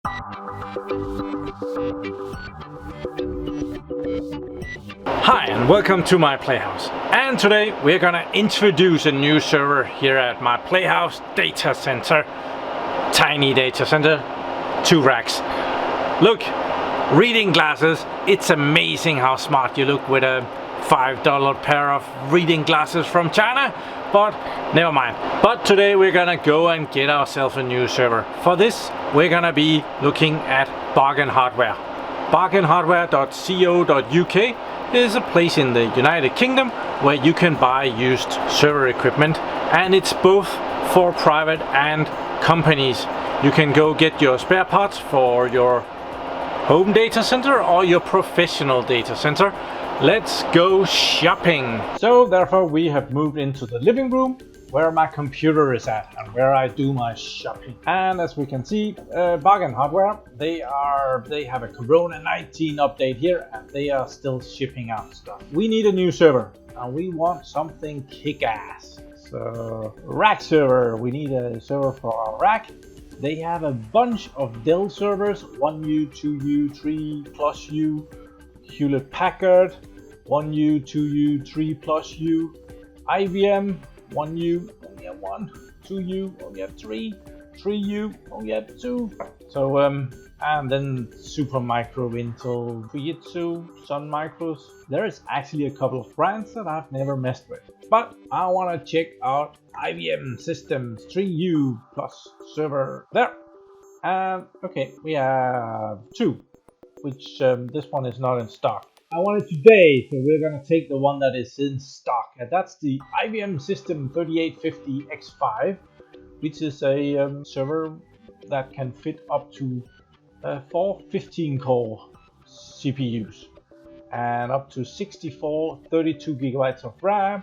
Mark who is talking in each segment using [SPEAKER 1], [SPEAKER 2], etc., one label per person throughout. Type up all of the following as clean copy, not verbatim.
[SPEAKER 1] Hi and welcome to My PlayHouse. And today we're gonna introduce a new server here at My PlayHouse Datacenter. Tiny data center, 2 racks. Look, reading glasses, it's amazing how smart you look with a $5 pair of reading glasses from China, but never mind. But today we're gonna go and get ourselves a new server. For this, we're gonna be looking at Bargain Hardware. Bargainhardware.co.uk is a place in the United Kingdom where you can buy used server equipment, and it's both for private and companies. You can go get your spare parts for your home data center or your professional data center. Let's go shopping. So therefore we have moved into the living room where my computer is at and where I do my shopping. And as we can see, Bargain Hardware, they have a Corona-19 update here and they are still shipping out stuff. We need a new server and we want something kick-ass. So rack server, we need a server for our rack. They have a bunch of Dell servers, 1U, 2U, 3+U, Hewlett Packard, 1U, 2U, 3+U, IBM, 1U, only have 1, 2U, only have 3, 3U, only have 2. So and then Supermicro, Intel, Fujitsu, Sun Micros. There is actually a couple of brands that I've never messed with, but I want to check out IBM Systems 3U plus server there. And okay, we have 2, which this one is not in stock. I want it today, so we're gonna take the one that is in stock, and that's the IBM System 3850 X5, which is a server that can fit up to 4 15-core CPUs and up to 64 32 gigabytes of RAM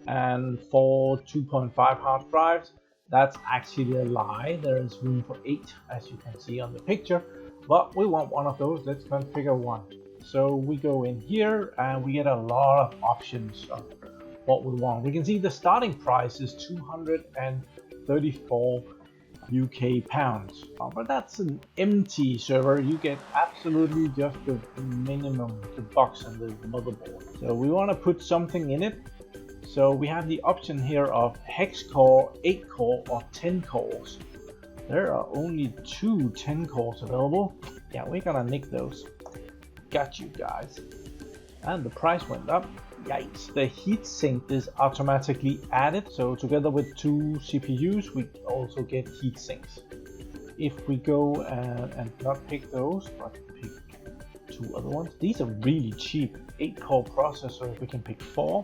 [SPEAKER 1] and 4 2.5 hard drives. That's actually a lie. There is room for 8, as you can see on the picture, but we want one of those. Let's configure one. So we go in here and we get a lot of options of what we want. We can see the starting price is 234 UK pounds. But that's an empty server. You get absolutely just the minimum, the box and the motherboard. So we want to put something in it. So we have the option here of hex core, 8 core or 10 cores. There are only 2 10 cores available. Yeah, we're gonna nick those. Got you guys. And the price went up. Yikes. The heatsink is automatically added, so together with 2 CPUs we also get heat sinks. If we go and not pick those but pick 2 other ones, these are really cheap. 8 core processor, we can pick 4,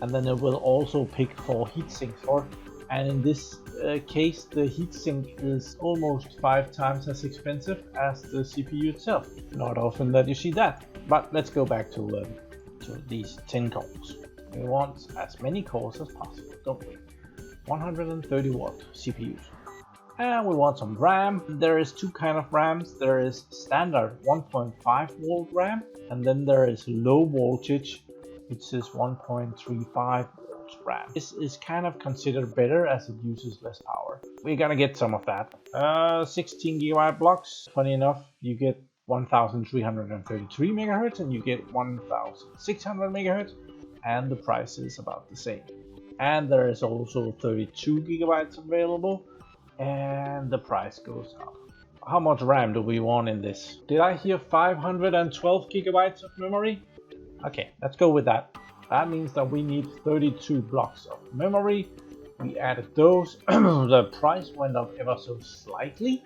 [SPEAKER 1] and then it will also pick 4 heat sinks for. And in this case, the heatsink is almost 5 times as expensive as the CPU itself. Not often that you see that. But let's go back to these 10 cores. We want as many cores as possible, don't we? 130 watt CPUs. And we want some RAM. There is 2 kind of RAMs. There is standard 1.5 volt RAM, and then there is low voltage, which is 1.35 RAM. This is kind of considered better as it uses less power. We're gonna get some of that. 16 gigabyte blocks. Funny enough, you get 1333 megahertz and you get 1600 megahertz, and the price is about the same. And there is also 32 gigabytes available, and the price goes up. How much RAM do we want in this? Did I hear 512 gigabytes of memory? Okay, let's go with that. That means that we need 32 blocks of memory. We added those. The price went up ever so slightly,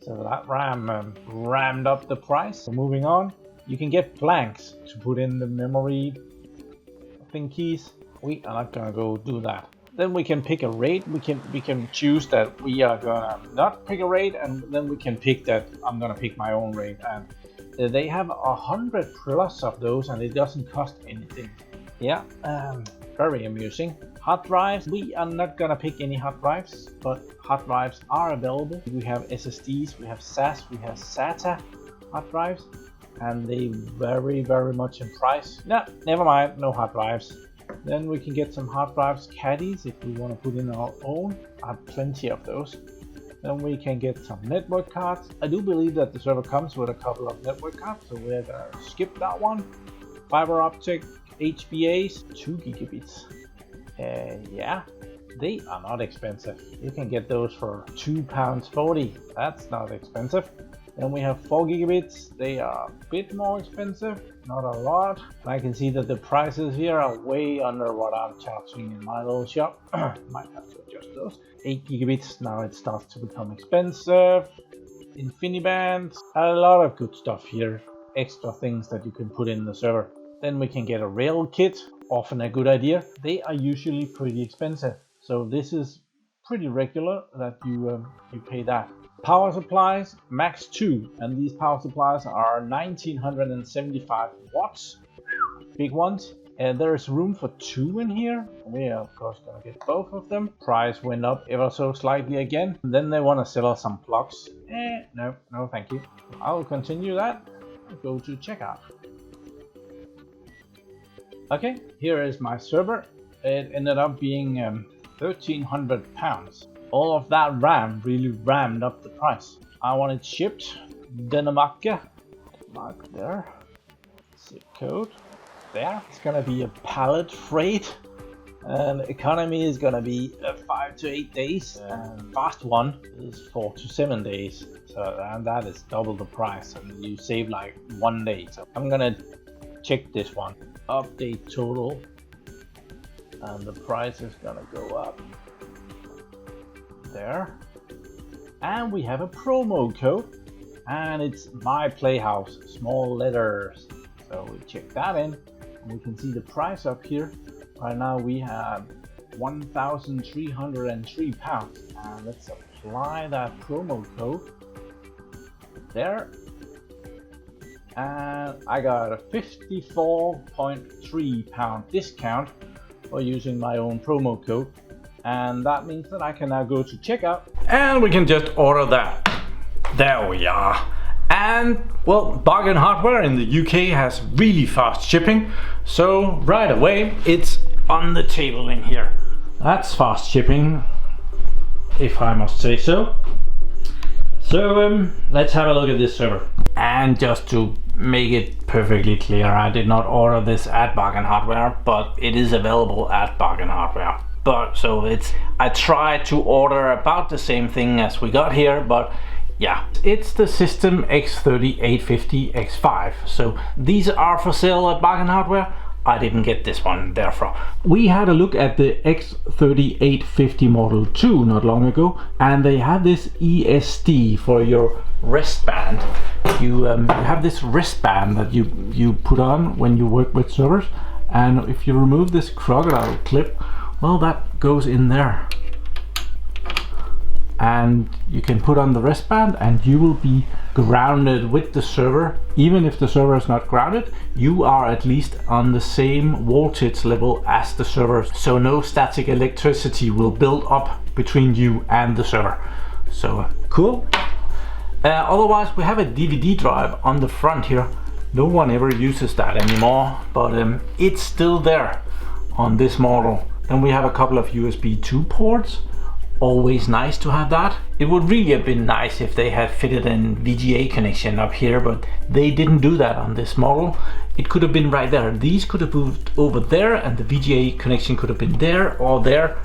[SPEAKER 1] so that RAM rammed up the price. So moving on, you can get blanks to put in the memory keys. We are not gonna go do that. Then we can pick a RAID. We can choose that we are gonna not pick a RAID, and then we can pick that I'm gonna pick my own RAID. And they have 100 plus of those, and it doesn't cost anything. Yeah, very amusing. Hard drives, we are not gonna pick any hard drives, but hard drives are available. We have SSDs, we have SAS, we have SATA hard drives, and they vary very much in price. No, never mind, no hard drives. Then we can get some hard drives caddies if we want to put in our own. I have plenty of those. Then we can get some network cards. I do believe that the server comes with a couple of network cards, so we're gonna skip that one. Fiber optic HBAs, 2 gigabits. Yeah, they are not expensive. You can get those for £2.40. That's not expensive. Then we have 4 gigabits. They are a bit more expensive, not a lot. I can see that the prices here are way under what I'm charging in my little shop. Might have to adjust those. 8 gigabits, now it starts to become expensive. InfiniBand, a lot of good stuff here. Extra things that you can put in the server. Then we can get a rail kit, often a good idea. They are usually pretty expensive. So this is pretty regular that you pay that. Power supplies, max 2, and these power supplies are 1975 watts, big ones. And there is room for 2 in here. We are of course gonna get both of them. Price went up ever so slightly again. And then they want to sell us some plugs. No thank you. I will continue that. I'll go to checkout. Okay, here is my server. It ended up being £1,300. All of that RAM really rammed up the price. I want it shipped. Denmark. Mark there. Zip code. There. It's gonna be a pallet freight. And economy is gonna be 5 to 8 days. And fast one is 4 to 7 days. So and that is double the price. And you save like 1 day. So I'm gonna check this one. Update total. And the price is gonna go up. There, and we have a promo code, and it's My PlayHouse, small letters. So we check that in, and we can see the price up here. Right now we have £1,303, and let's apply that promo code there, and I got a £54.3 discount for using my own promo code. And that means that I can now go to checkout and we can just order that. There we are. And well, Bargain Hardware in the UK has really fast shipping, so right away it's on the table in here. That's fast shipping, if I must say so. So let's have a look at this server. And just to make it perfectly clear, I did not order this at Bargain Hardware, but it is available at Bargain Hardware. But so I tried to order about the same thing as we got here, but yeah, it's the system x3850 X5. So these are for sale at Bargain Hardware. I didn't get this one, therefore. We had a look at the x3850 Model 2 not long ago, and they have this ESD for your wristband. You have this wristband that you put on when you work with servers, and if you remove this crocodile clip, well, that goes in there. And you can put on the wristband and you will be grounded with the server. Even if the server is not grounded, you are at least on the same voltage level as the server. So no static electricity will build up between you and the server. So cool. Otherwise, we have a DVD drive on the front here. No one ever uses that anymore, but it's still there on this model. Then we have a couple of USB 2 ports. Always nice to have that. It would really have been nice if they had fitted an VGA connection up here, but they didn't do that on this model. It could have been right there. These could have moved over there, and the VGA connection could have been there or there.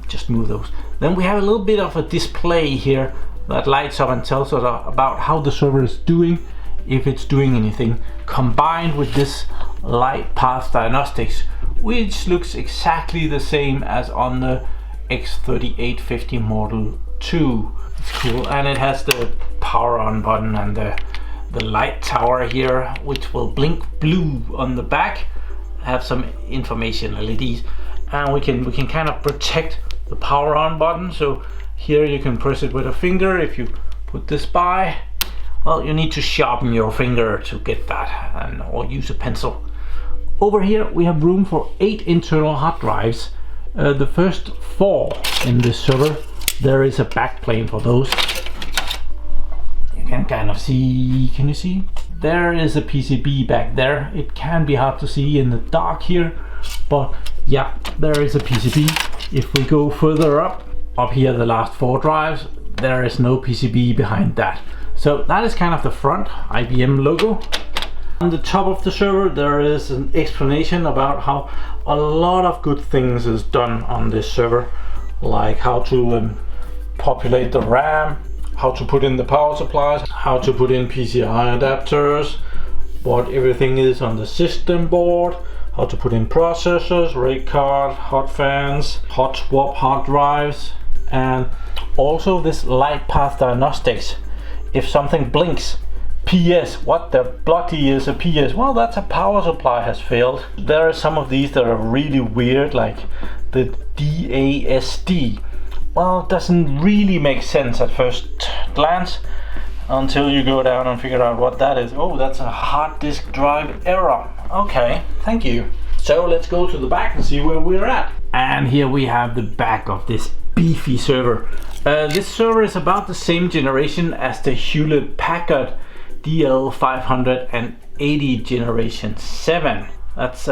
[SPEAKER 1] Just move those. Then we have a little bit of a display here that lights up and tells us about how the server is doing, if it's doing anything, combined with this light path diagnostics, which looks exactly the same as on the x3850 Model 2. It's cool, and it has the power on button and the light tower here, which will blink blue on the back, have some information LEDs, and we can kind of protect the power on button. So here you can press it with a finger. If you put this by, well, you need to sharpen your finger to get that, or use a pencil. Over here we have room for 8 internal hard drives. The first 4 in this server, there is a backplane for those. You can kind of see, can you see? There is a PCB back there. It can be hard to see in the dark here, but yeah, there is a PCB. If we go further up here, the last 4 drives, there is no PCB behind that. So that is kind of the front IBM logo. On the top of the server there is an explanation about how a lot of good things is done on this server, like how to populate the RAM, how to put in the power supplies, how to put in PCI adapters, what everything is on the system board, how to put in processors, RAID card, hot fans, hot swap hard drives, and also this light path diagnostics. If something blinks, PS, what the bloody is a PS? Well, that's a power supply has failed. There are some of these that are really weird, like the DASD. Well, it doesn't really make sense at first glance until you go down and figure out what that is. Oh, that's a hard disk drive error. Okay, thank you. So let's go to the back and see where we're at. And here we have the back of this beefy server. This server is about the same generation as the Hewlett-Packard DL580 generation 7. That's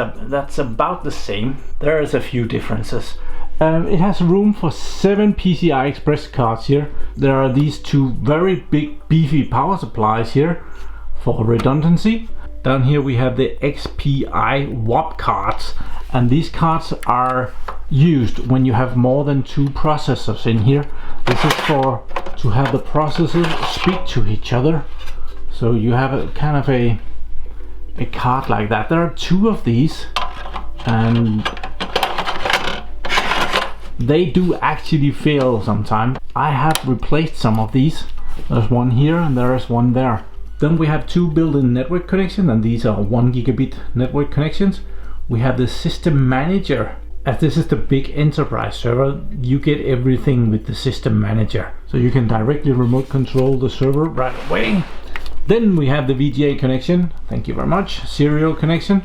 [SPEAKER 1] about the same. There is a few differences. It has room for 7 PCI Express cards here. There are these two very big beefy power supplies here for redundancy. Down here we have the XPI WAP cards, and these cards are used when you have more than 2 processors in here. This is for to have the processors speak to each other. So you have a kind of a card like that. There are 2 of these, and they do actually fail sometimes. I have replaced some of these. There's one here and there is one there. Then we have 2 built-in network connections, and these are 1 gigabit network connections. We have the system manager. As this is the big enterprise server, you get everything with the system manager. So you can directly remote control the server right away. Then we have the VGA connection. Thank you very much. Serial connection.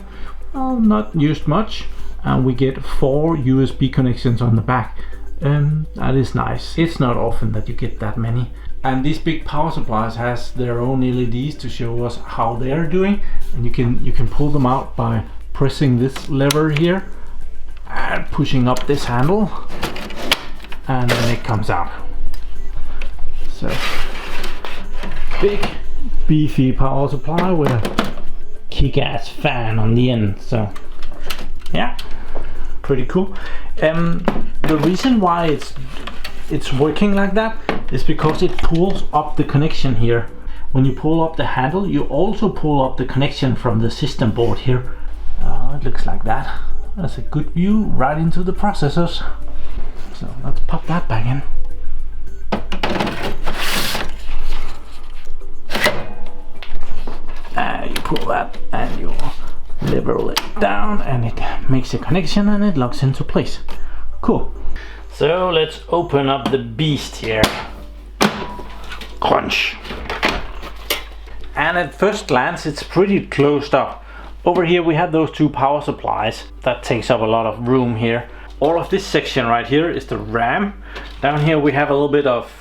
[SPEAKER 1] Well, not used much. And we get 4 USB connections on the back. That is nice. It's not often that you get that many. And these big power supplies has their own LEDs to show us how they're doing, and you can pull them out by pressing this lever here and pushing up this handle, and then it comes out. So big beefy power supply with a kick-ass fan on the end. So yeah, pretty cool. The reason why it's working like that is because it pulls up the connection here. When you pull up the handle, you also pull up the connection from the system board here. It looks like that. That's a good view right into the processors. So let's pop that back in. You pull that and you level it down, and it makes a connection and it locks into place. Cool. So let's open up the beast here. Crunch. And at first glance it's pretty closed up. Over here we have those 2 power supplies. That takes up a lot of room here. All of this section right here is the RAM. Down here we have a little bit of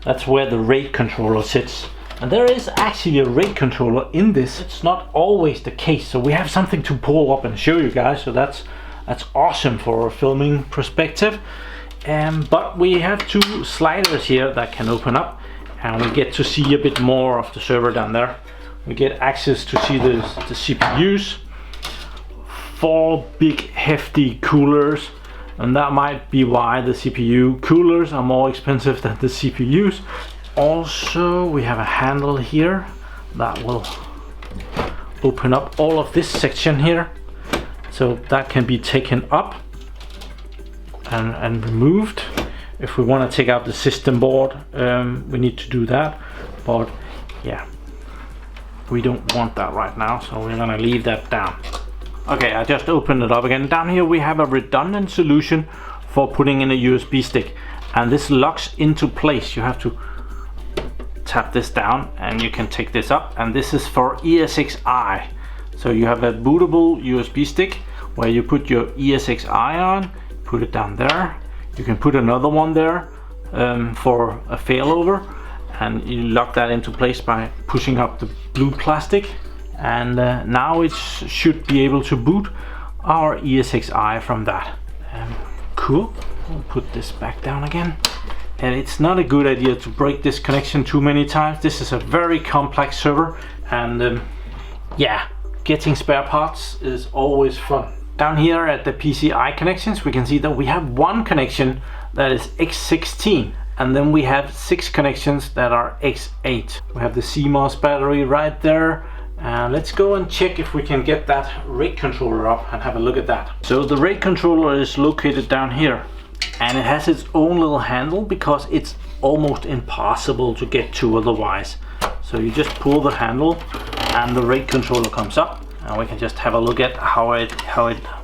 [SPEAKER 1] that's where the RAID controller sits. And there is actually a RAID controller in this. It's not always the case, so we have something to pull up and show you guys. So that's awesome for a filming perspective. But we have 2 sliders here that can open up, and we get to see a bit more of the server down there. We get access to see the CPUs, 4 big hefty coolers, and that might be why the CPU coolers are more expensive than the CPUs. Also, we have a handle here that will open up all of this section here, so that can be taken up and removed. If we want to take out the system board, we need to do that, but yeah, we don't want that right now, so we're gonna leave that down. Okay, I just opened it up again. Down here we have a redundant solution for putting in a USB stick, and this locks into place. You have to tap this down and you can take this up, and this is for ESXi. So you have a bootable USB stick where you put your ESXi on, put it down there. You can put another one there for a failover, and you lock that into place by pushing up the blue plastic, and now it should be able to boot our ESXi from that. Cool. We'll put this back down again. and it's not a good idea to break this connection too many times. This is a very complex server, and yeah, getting spare parts is always fun. Down here at the PCI connections, we can see that we have one connection that is X16, and then we have 6 connections that are X8. We have the CMOS battery right there. Let's go and check if we can get that rate controller up and have a look at that. So the rate controller is located down here, and it has its own little handle because it's almost impossible to get to otherwise. So you just pull the handle and the rate controller comes up, and we can just have a look at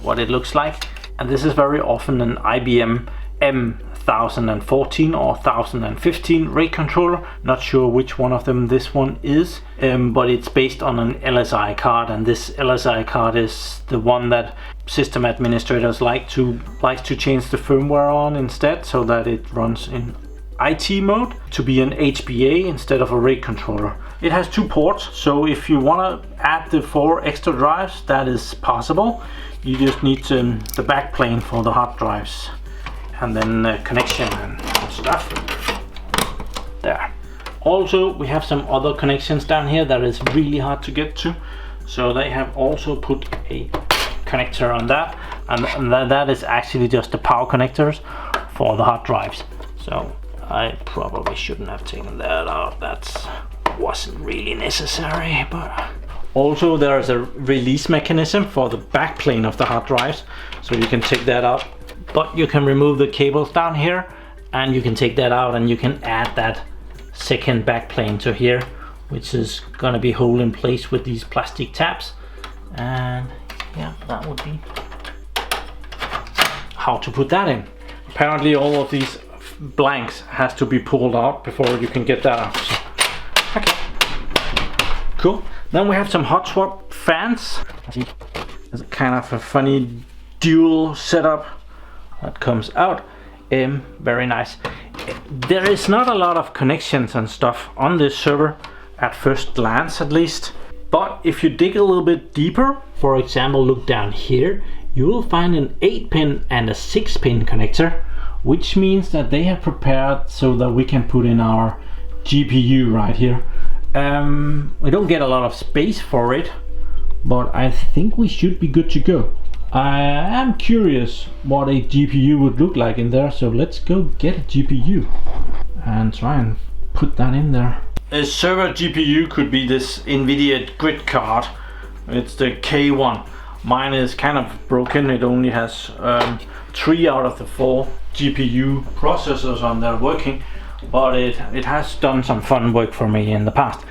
[SPEAKER 1] what it looks like. And this is very often an IBM M1014 or 1015 rate controller. Not sure which one of them this one is, but it's based on an LSI card, and this LSI card is the one that system administrators like to change the firmware on instead, so that it runs in IT mode to be an HBA instead of a rate controller. It has 2 ports, so if you want to add the 4 extra drives, that is possible. You just need the backplane for the hard drives, and then connection and stuff there. Also, we have some other connections down here that is really hard to get to, so they have also put a connector on that, and that is actually just the power connectors for the hard drives. So I probably shouldn't have taken that out. That wasn't really necessary. But also there is a release mechanism for the backplane of the hard drives, so you can take that out. But you can remove the cables down here, and you can take that out, and you can add that second backplane to here, which is going to be held in place with these plastic tabs. And yeah, that would be how to put that in. Apparently all of these blanks has to be pulled out before you can get that out. So, okay, cool. Then we have some hot swap fans. It's kind of a funny dual setup that comes out. Very nice. There is not a lot of connections and stuff on this server at first glance, at least, but if you dig a little bit deeper, for example look down here, you will find an 8-pin and a 6-pin connector, which means that they have prepared so that we can put in our GPU right here. We don't get a lot of space for it, but I think we should be good to go. I am curious what a GPU would look like in there, so let's go get a GPU and try and put that in there. A server GPU could be this NVIDIA grid card. It's the K1. Mine is kind of broken. It only has 3 out of the 4 GPU processors on there working, but it has done some fun work for me in the past.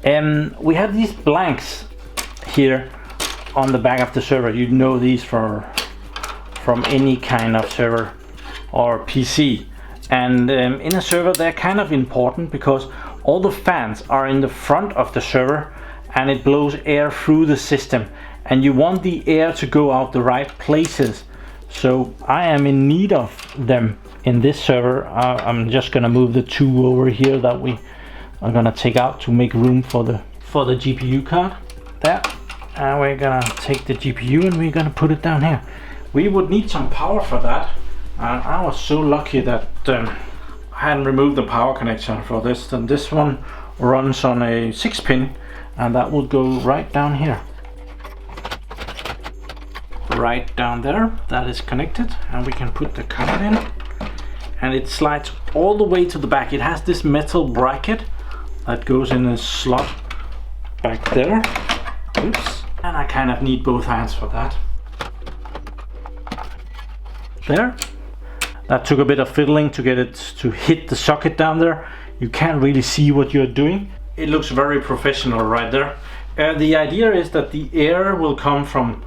[SPEAKER 1] We have these blanks here on the back of the server. You know these from any kind of server or PC, and in a server they're kind of important because all the fans are in the front of the server, and it blows air through the system, and you want the air to go out the right places. So I am in need of them in this server. I'm just gonna move the 2 over here that we are gonna take out to make room for the GPU card there. And we're gonna take the GPU and we're gonna put it down here. We would need some power for that, and I was so lucky that I hadn't removed the power connection for this, and this one runs on a 6-pin, and that would go right down here. Right down there, that is connected, and we can put the card in, and it slides all the way to the back. It has this metal bracket that goes in a slot back there. Oops. And I kind of need both hands for that. There. That took a bit of fiddling to get it to hit the socket down there. You can't really see what you're doing. It looks very professional right there. The idea is that the air will come from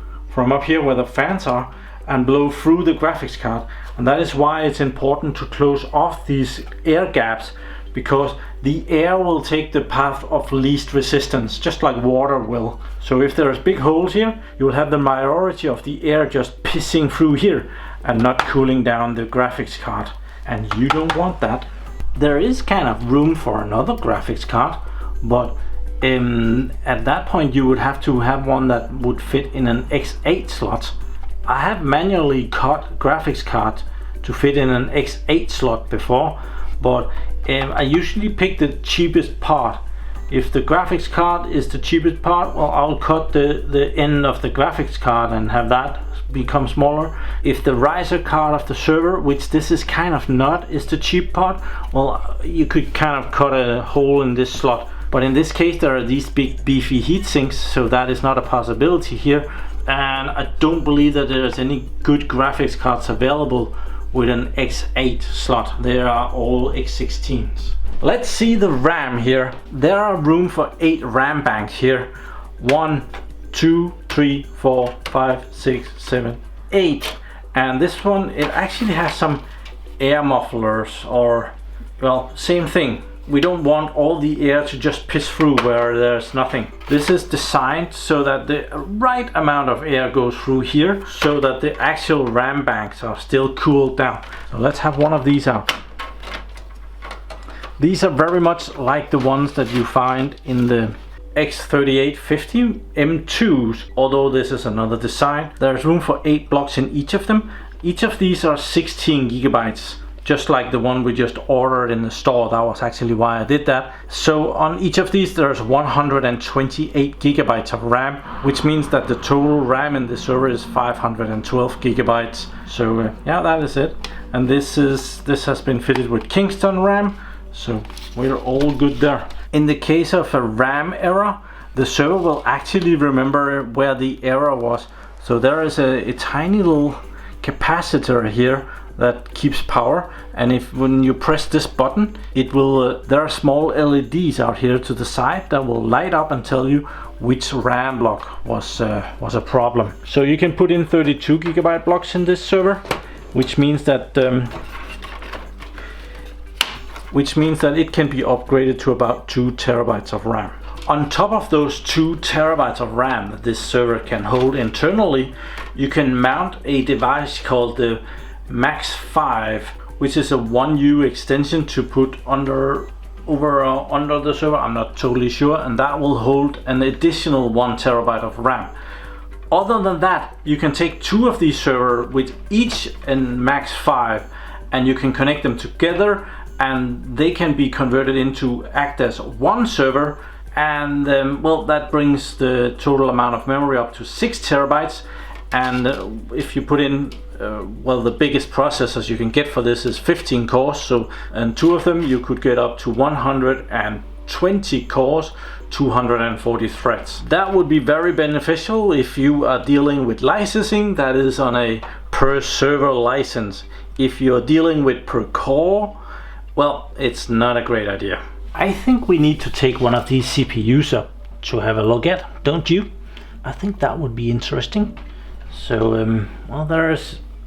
[SPEAKER 1] up here where the fans are and blow through the graphics card, and that is why it's important to close off these air gaps, because the air will take the path of least resistance, just like water will. So if there's big holes here, you will have the majority of the air just pissing through here and not cooling down the graphics card, and you don't want that. There is kind of room for another graphics card, but at that point you would have to have one that would fit in an X8 slot. I have manually cut graphics card to fit in an X8 slot before,
[SPEAKER 2] but I usually pick the cheapest part. If the graphics card is the cheapest part, well, I'll cut the end of the graphics card and have that become smaller. If the riser card of the server, which this is kind of not, is the cheap part, well, you could kind of cut a hole in this slot. But in this case, there are these big beefy heat sinks, so that is not a possibility here. And I don't believe that there's any good graphics cards available with an X8 slot. They are all X16s. Let's see the RAM here. There are room for 8 RAM banks here. 1, 2, 3, 4, 5, 6, 7, 8. And this one, it actually has some air mufflers, or, well, same thing. We don't want all the air to just piss through where there's nothing. This is designed so that the right amount of air goes through here, so that the actual RAM banks are still cooled down. So let's have one of these out. These are very much like the ones that you find in the x3850 M2s, although this is another design. There's room for 8 blocks in each of them. Each of these are 16 gigabytes. Just like the one we just ordered in the store. That was actually why I did that. So on each of these there's 128 gigabytes of RAM, which means that the total RAM in the server is 512 gigabytes. So yeah, that is it. And this has been fitted with Kingston RAM, so we're all good there. In the case of a RAM error, the server will actually remember where the error was. So there is a tiny little capacitor here that keeps power, and if when you press this button, it will there are small LEDs out here to the side that will light up and tell you which RAM block was a problem. So you can put in 32 gigabyte blocks in this server, which means that it can be upgraded to about 2 terabytes of RAM. On top of those 2 terabytes of RAM that this server can hold internally, you can mount a device called the Max 5, which is a 1U extension to put under the server. I'm not totally sure, and that will hold an additional 1 terabyte of RAM. Other than that, you can take 2 of these servers with each in Max 5, and you can connect them together, and they can be converted into act as one server, and well, that brings the total amount of memory up to 6 terabytes. And if you put in well, the biggest processors you can get for this is 15 cores, so, and 2 of them you could get up to 120 cores, 240 threads. That would be very beneficial if you are dealing with licensing that is on a per server license. If you're dealing with per core, well, it's not a great idea. I think we need to take one of these CPUs up to have a look at, don't you? I think that would be interesting. So well,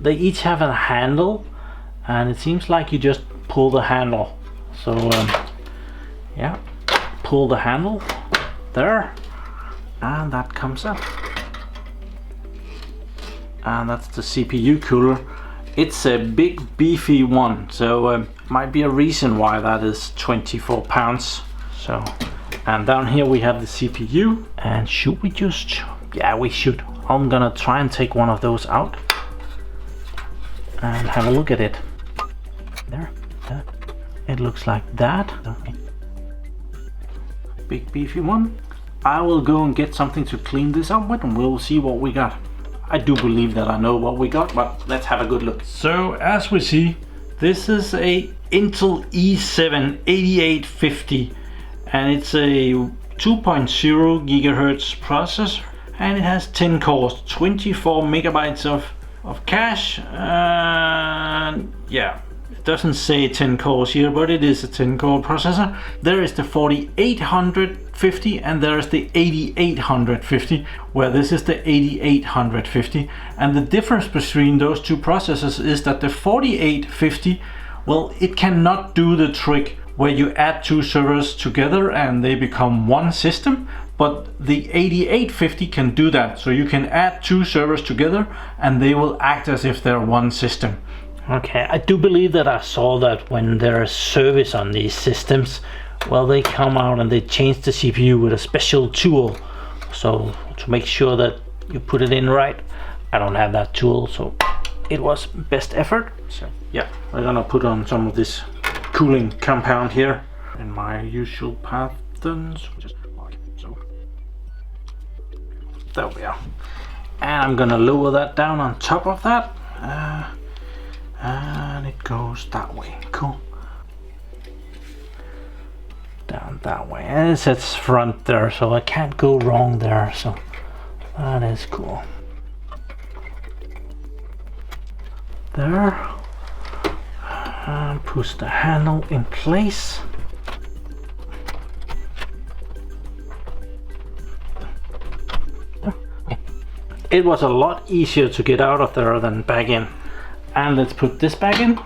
[SPEAKER 2] they each have a handle, and it seems like you just pull the handle. So yeah, pull the handle there, and that comes up, and that's the CPU cooler. It's a big beefy one, so might be a reason why that is 24 pounds. So, and down here we have the CPU, and should we just, yeah, we should. I'm gonna try and take one of those out and have a look at it. There, it looks like that. Big beefy one. I will go and get something to clean this up with, and we'll see what we got. I do believe that I know what we got, but let's have a good look. So as we see, this is a Intel i7 8850, and it's a 2.0 gigahertz processor, and it has 10 cores, 24 megabytes of cache, and yeah, it doesn't say 10 cores here, but it is a 10 core processor. There is the 4850 and there is the 8850, where this is the 8850, and the difference between those two processors is that the 4850, well, it cannot do the trick where you add 2 servers together and they become one system, but the 8850 can do that. So you can add 2 servers together and they will act as if they're one system. Okay, I do believe that I saw that when there is service on these systems, well, they come out and they change the CPU with a special tool, so to make sure that you put it in right. I don't have that tool, so it was best effort. So yeah, we're gonna put on some of this cooling compound here in my usual patterns, just like so. There we are. And I'm gonna lower that down on top of that, and it goes that way. Cool. Down that way, and it says front there, so I can't go wrong there, so that is cool. There, and push the handle in place. It was a lot easier to get out of there than back in. And let's put this back in.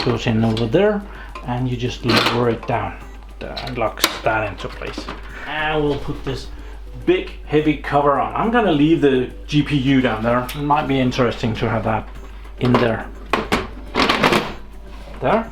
[SPEAKER 2] Goes in over there, and you just lower it down. That locks that into place. And we'll put this big heavy cover on. I'm gonna leave the GPU down there. It might be interesting to have that in there. There.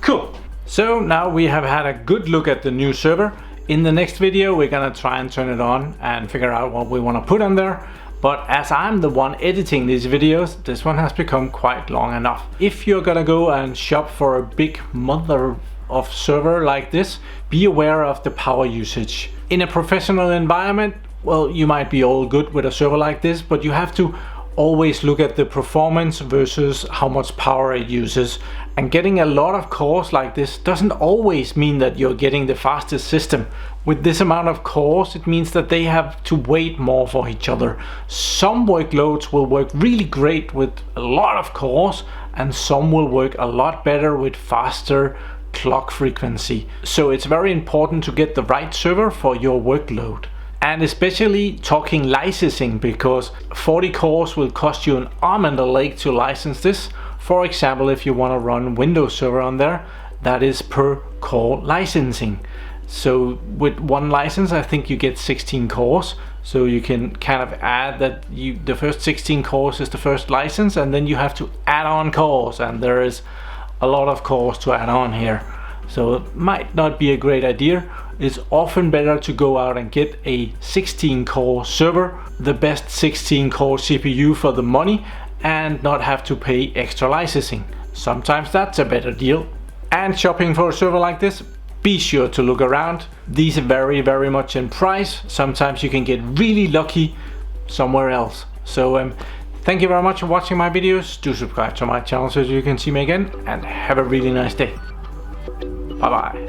[SPEAKER 2] Cool. So now we have had a good look at the new server. In the next video we're gonna try and turn it on and figure out what we want to put on there. But as I'm the one editing these videos, this one has become quite long enough. If you're gonna go and shop for a big mother of server like this, be aware of the power usage. In a professional environment, well, you might be all good with a server like this, but you have to always look at the performance versus how much power it uses. And getting a lot of cores like this doesn't always mean that you're getting the fastest system. With this amount of cores, it means that they have to wait more for each other. Some workloads will work really great with a lot of cores, and some will work a lot better with faster clock frequency. So it's very important to get the right server for your workload. And especially talking licensing, because 40 cores will cost you an arm and a leg to license this. For example, if you want to run Windows Server on there, that is per core licensing. So with one license, I think you get 16 cores. So you can kind of add that the first 16 cores is the first license, and then you have to add on cores, and there is a lot of cores to add on here. So it might not be a great idea. It's often better to go out and get a 16 core server, the best 16 core CPU for the money, and not have to pay extra licensing. Sometimes that's a better deal. And shopping for a server like this, be sure to look around. These vary very much in price. Sometimes you can get really lucky somewhere else. So thank you very much for watching my videos. Do subscribe to my channel so you can see me again, and have a really nice day. Bye bye.